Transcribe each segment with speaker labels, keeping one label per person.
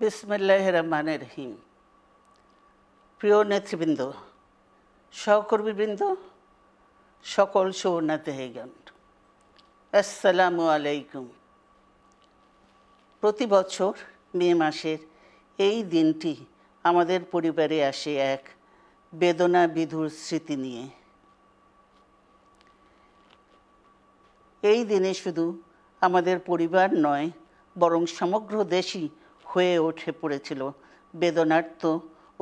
Speaker 1: বিসমিল্লাহির রহমানির রহিম। প্রিয় নেতৃবৃন্দ, সহকর্মীবৃন্দ, সকল শরণার্থীগণ, আসসালামু আলাইকুম। প্রতি বছর মে মাসের এই দিনটি আমাদের পরিবারে আসে এক বেদনা বিধুর স্মৃতি নিয়ে। এই দিনে শুধু আমাদের পরিবার নয়, বরং সমগ্র দেশই হয়ে উঠে পড়েছিল বেদনার্ত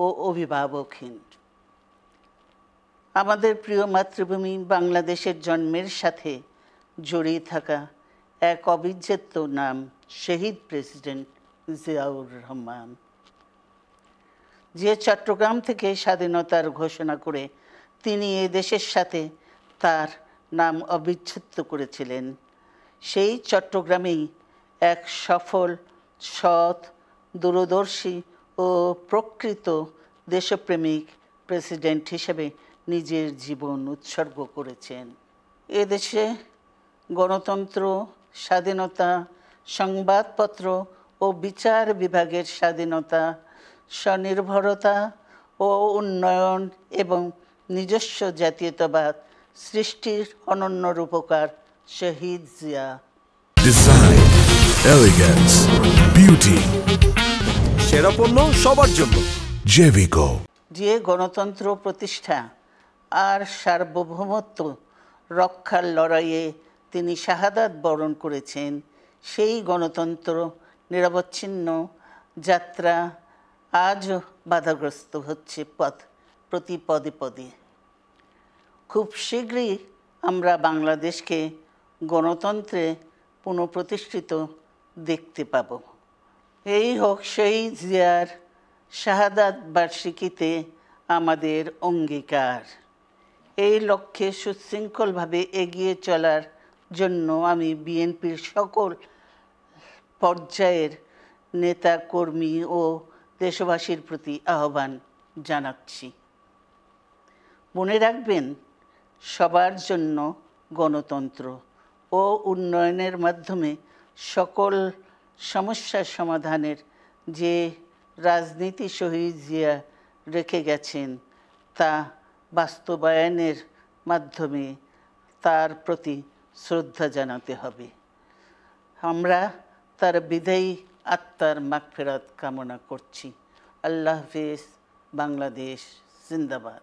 Speaker 1: ও অভিভাবকহীন। আমাদের প্রিয় মাতৃভূমি বাংলাদেশের জন্মের সাথে জড়িয়ে থাকা এক অবিচ্ছেদ্য নাম শহীদ প্রেসিডেন্ট জিয়াউর রহমান, যে চট্টগ্রাম থেকে স্বাধীনতার ঘোষণা করে তিনি এ দেশের সাথে তার নাম অবিচ্ছেদ্য করেছিলেন। সেই চট্টগ্রামেই এক সফল, সৎ, দূরদর্শী ও প্রকৃত দেশপ্রেমিক প্রেসিডেন্ট হিসেবে নিজের জীবন উৎসর্গ করেছেন। এদেশে গণতন্ত্র, স্বাধীনতা, সংবাদপত্র ও বিচার বিভাগের স্বাধীনতা, স্বনির্ভরতা ও উন্নয়ন এবং নিজস্ব জাতীয়তাবাদ সৃষ্টির অনন্য রূপকার শহীদ জিয়া।
Speaker 2: ডিজাইন, এলিগেন্স, বিউটি, সেরা পণ্য সবার জন্য জেভিকো।
Speaker 1: যে গণতন্ত্র প্রতিষ্ঠা আর সার্বভৌমত্ব রক্ষার লড়াইয়ে তিনি শাহাদাত বরণ করেছেন, সেই গণতন্ত্র নিরবচ্ছিন্ন যাত্রা আজও বাধাগ্রস্ত হচ্ছে প্রতি পদে পদে। খুব শীঘ্রই আমরা বাংলাদেশকে গণতন্ত্রে পুনঃপ্রতিষ্ঠিত দেখতে পাব। এই হোক শহীদ জিয়ার শাহাদাত বার্ষিকীতে আমাদের অঙ্গীকার। এই লক্ষ্যে সুশৃঙ্খলভাবে এগিয়ে চলার জন্য আমি বিএনপির সকল পর্যায়ের নেতা কর্মী ও দেশবাসীর প্রতি আহ্বান জানাচ্ছি। মনে রাখবেন, সবার জন্য গণতন্ত্র ও উন্নয়নের মাধ্যমে সকল সমস্যার সমাধানের যে রাজনীতি শহীদ জিয়া রেখে গেছেন, তা বাস্তবায়নের মাধ্যমে তার প্রতি শ্রদ্ধা জানাতে হবে। আমরা তার বিদায়ী আত্মার মাগফিরাত কামনা করছি। আল্লাহ হাফেজ। বাংলাদেশ জিন্দাবাদ।